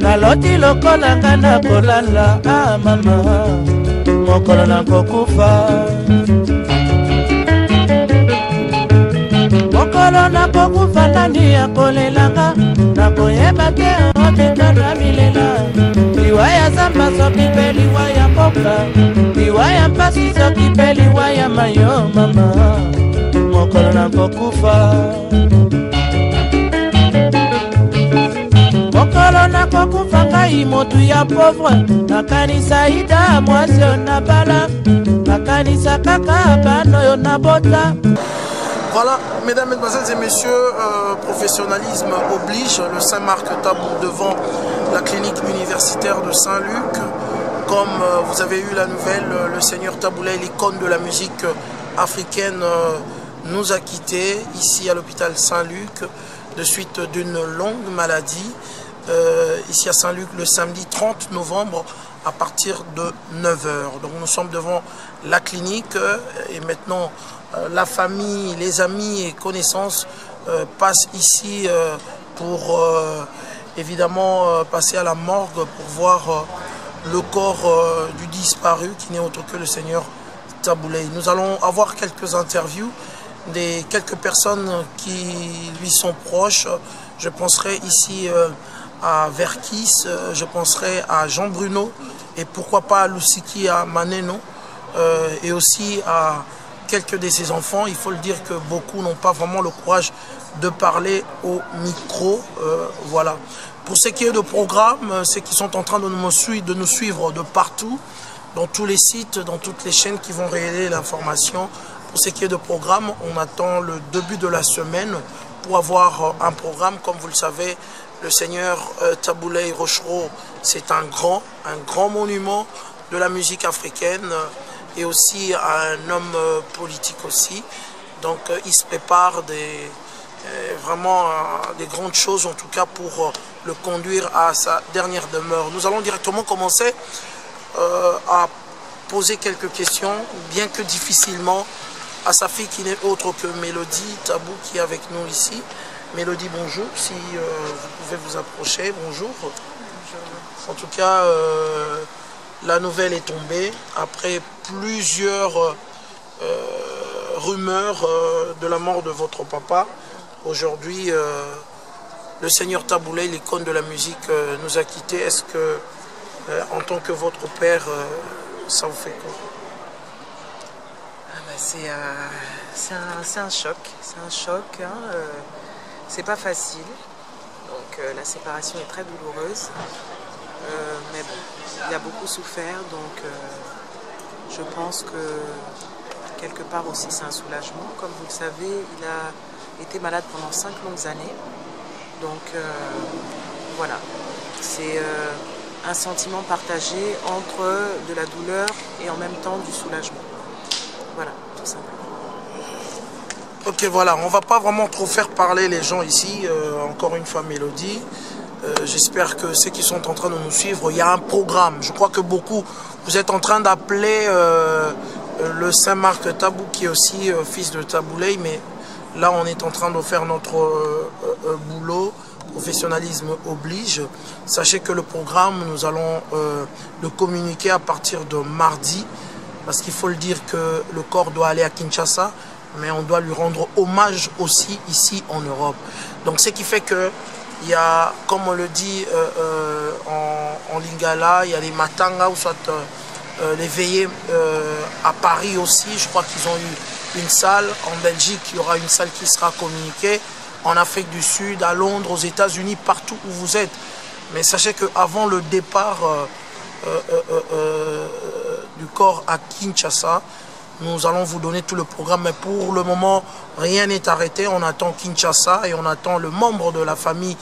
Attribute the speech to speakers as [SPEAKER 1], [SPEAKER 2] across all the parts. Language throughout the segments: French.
[SPEAKER 1] Naloti lokola ngana kolala mama mokolo na kokufa mokolo na kokufa nani akolelanga nakoyeba te obikana milela liwaya zamba soki pe liwaya mboka liwaya mpasi soki pe liwaya mayo mama mokolo na kokufa mokolo na kokufa ngai motu ya pauvre nakanisa ida mwasi oyo nabala nakanisa kaka bana oyo nabota.
[SPEAKER 2] Voilà, mesdames, mesdemoiselles et messieurs, professionnalisme oblige, le Saint-Marc Tabou devant la clinique universitaire de Saint-Luc. Comme vous avez eu la nouvelle, le seigneur Taboulay, l'icône de la musique africaine, nous a quittés ici à l'hôpital Saint-Luc de suite d'une longue maladie. Ici à Saint-Luc le samedi 30 novembre à partir de 9 h. Donc nous sommes devant la clinique et maintenant la famille, les amis et connaissances passent ici pour évidemment passer à la morgue pour voir le corps du disparu qui n'est autre que le seigneur Taboulay. Nous allons avoir quelques interviews des quelques personnes qui lui sont proches. Je penserai ici à Verkis, je penserai à Jean Bruno et pourquoi pas à Lusiki, à Maneno et aussi à quelques de ses enfants. Il faut le dire que beaucoup n'ont pas vraiment le courage de parler au micro. Voilà. Pour ce qui est de programme, ceux qui sont en train de nous suivre de partout, dans tous les sites, dans toutes les chaînes qui vont relayer l'information. Pour ce qui est de programme, on attend le début de la semaine pour avoir un programme. Comme vous le savez, le seigneur Taboulay Rochereau, c'est un grand monument de la musique africaine et aussi un homme politique aussi. Donc il se prépare vraiment des grandes choses, en tout cas pour le conduire à sa dernière demeure. Nous allons directement commencer à poser quelques questions, bien que difficilement, à sa fille qui n'est autre que Mélodie Tabou qui est avec nous ici. Mélodie, bonjour, si vous pouvez vous approcher, bonjour. En tout cas, la nouvelle est tombée après plusieurs rumeurs de la mort de votre papa. Aujourd'hui, le seigneur Taboulay, l'icône de la musique, nous a quittés. Est-ce que, en tant que votre père, ça vous fait quoi?
[SPEAKER 3] C'est un choc, hein, c'est pas facile, donc la séparation est très douloureuse, mais bon, il a beaucoup souffert, donc je pense que quelque part aussi c'est un soulagement. Comme vous le savez, il a été malade pendant 5 longues années, donc voilà, c'est un sentiment partagé entre de la douleur et en même temps du soulagement. Voilà, tout simplement.
[SPEAKER 2] Ok, voilà, on va pas vraiment trop faire parler les gens ici. Encore une fois, Mélodie. J'espère que ceux qui sont en train de nous suivre, il y a un programme. Je crois que beaucoup, vous êtes en train d'appeler le Saint-Marc Tabou, qui est aussi fils de Taboulay, mais là, on est en train de faire notre boulot. Professionnalisme oblige. Sachez que le programme, nous allons le communiquer à partir de mardi. Parce qu'il faut le dire que le corps doit aller à Kinshasa, mais on doit lui rendre hommage aussi ici en Europe. Donc ce qui fait que il y a, comme on le dit en lingala, il y a les matanga ou soit les veillées à Paris aussi. Je crois qu'ils ont eu une salle. En Belgique, il y aura une salle qui sera communiquée. En Afrique du Sud, à Londres, aux États-Unis, partout où vous êtes. Mais sachez qu'avant le départ du corps à Kinshasa, nous allons vous donner tout le programme, mais pour le moment rien n'est arrêté. On attend Kinshasa et on attend le membre de la famille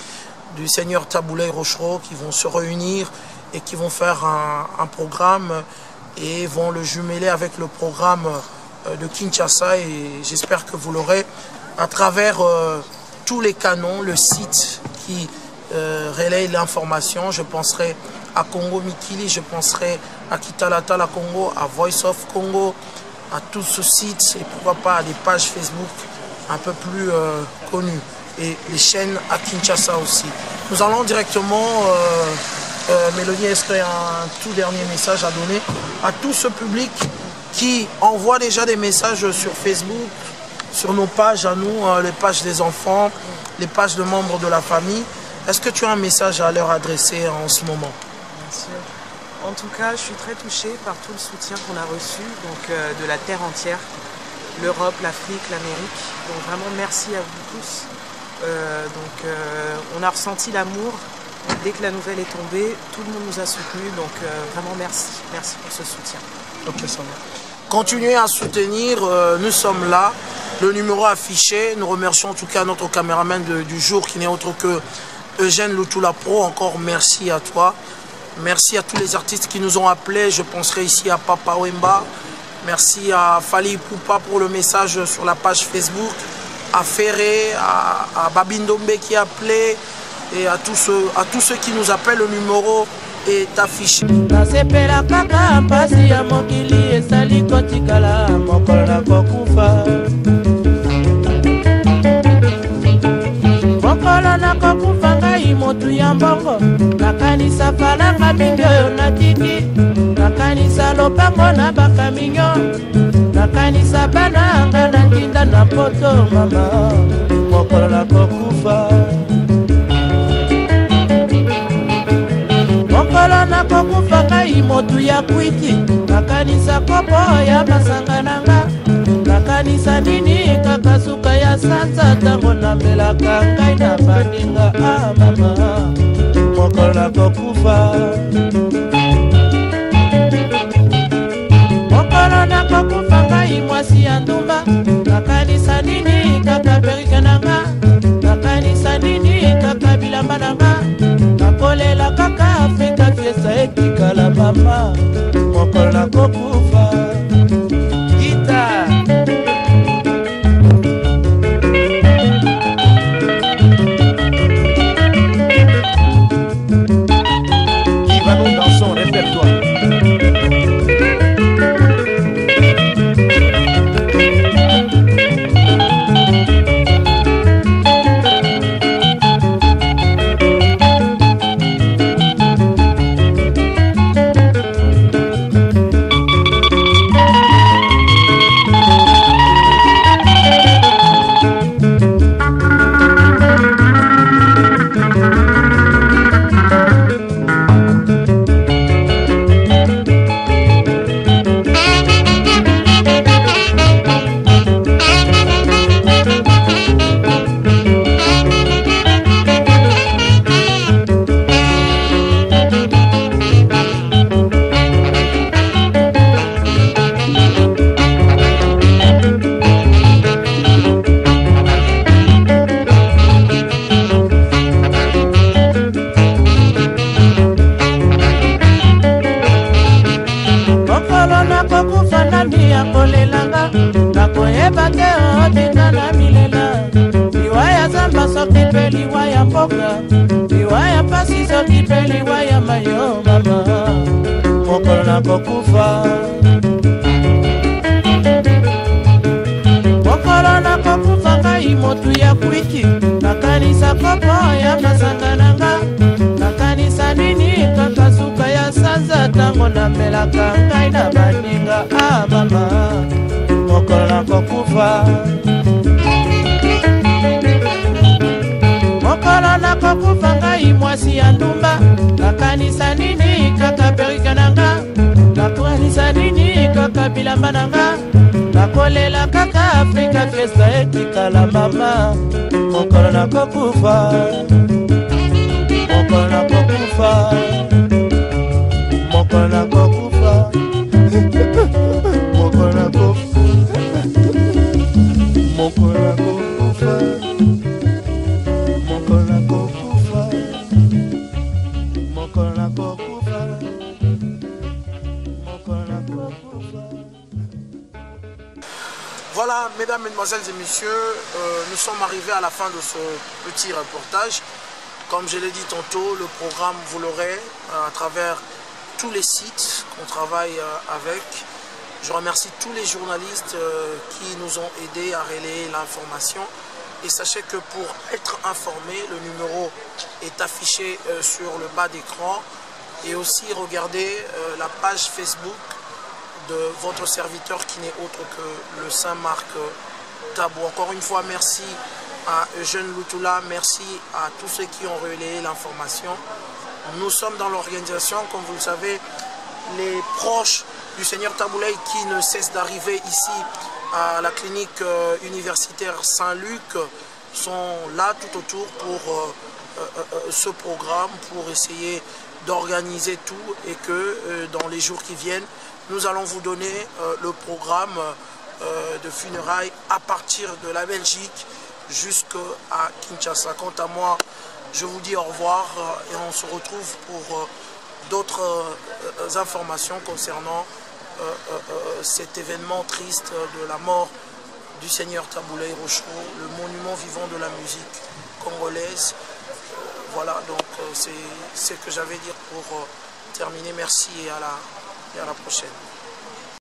[SPEAKER 2] du seigneur Taboulay Rochereau qui vont se réunir et qui vont faire un programme et vont le jumeler avec le programme de Kinshasa, et j'espère que vous l'aurez à travers tous les canons, le site qui relaye l'information. Je penserai à Congo Mikili, je penserai à Kitalata la Congo, à Voice of Congo, à tout ce site et pourquoi pas à des pages Facebook un peu plus connues et les chaînes à Kinshasa aussi. Nous allons directement, Mélodie, est-ce qu'il y a un tout dernier message à donner à tout ce public qui envoie déjà des messages sur Facebook, sur nos pages à nous, les pages des enfants, les pages de membres de la famille. Est-ce que tu as un message à leur adresser en ce moment?
[SPEAKER 3] Bien sûr. En tout cas, je suis très touchée par tout le soutien qu'on a reçu de la terre entière, l'Europe, l'Afrique, l'Amérique. Donc vraiment merci à vous tous. On a ressenti l'amour. Dès que la nouvelle est tombée, tout le monde nous a soutenus. Donc vraiment merci. Merci pour ce soutien.
[SPEAKER 2] Ok, ça va. Continuez à soutenir, nous sommes là. Le numéro affiché, nous remercions en tout cas notre caméraman du jour qui n'est autre que Eugène Lutula Pro. Encore merci à toi. Merci à tous les artistes qui nous ont appelés. Je penserai ici à Papa Wemba. Merci à Fali Poupa pour le message sur la page Facebook. À Ferré, à Babindombe qui a appelé. Et à tous ceux qui nous appellent, le numéro est affiché.
[SPEAKER 1] mokolo nakokufa ngai motu ya mbongo nakanisa falanga mingi oyo natiki nakanisa lopango na bakaminyo nakanisa bana nga na ntinda na poto mama mokolo nakokufa mokolo nakokufa ngai motu ya kwiti nakanisa kopo ya masanga nanga nakanisa nini kaka suka ya sanza tango namelaka ngai na baninga mama mokolo nakokufa mokolo nakokufa ngai mwasi ya ndumba nakanisa nini kaka perike nanga nakanisa nini kaka bilamba nanga nakolela kaka afrika fiesta etikala mama mokolo nakokufa liwaya pasi soki pe liwaya mayo mama mokolo nakokufa mokolo nakokufa ngai motu ya kwiki nakanisa kopo ya masanga nanga nakanisa nini kaka suka ya sanza tango namelaka ngai na baninga mama mokolo nakokufa mokolo nakokufa ngai mwasi ya ndumba nakanisa nini kaka perike nanga nakanisa nini kaka bilamba nanga nakolela kaka afrika fiesta etikala mama mokolo nakokufa mokolo nakokufa mokolo nakokufa mokolo nakokufa mokolo nakokufa
[SPEAKER 2] Voilà, mesdames Mesdames, Mesdemoiselles et Messieurs, nous sommes arrivés à la fin de ce petit reportage. Comme je l'ai dit tantôt, le programme, vous l'aurez à travers tous les sites qu'on travaille avec. Je remercie tous les journalistes qui nous ont aidés à relayer l'information. Et sachez que pour être informé, le numéro est affiché sur le bas d'écran. Et aussi regardez la page Facebook de votre serviteur qui n'est autre que le Saint-Marc Tabou. Encore une fois, merci à Eugène Lutoula, merci à tous ceux qui ont relayé l'information. Nous sommes dans l'organisation, comme vous le savez, les proches du Seigneur Taboulay qui ne cessent d'arriver ici à la clinique universitaire Saint-Luc sont là tout autour pour ce programme, pour essayer d'organiser tout et que dans les jours qui viennent, nous allons vous donner le programme de funérailles à partir de la Belgique jusqu'à Kinshasa. Quant à moi, je vous dis au revoir et on se retrouve pour d'autres informations concernant cet événement triste de la mort du Seigneur Taboulay Rochereau, le monument vivant de la musique congolaise. Voilà, donc c'est ce que j'avais à dire pour terminer. Merci et à la prochaine.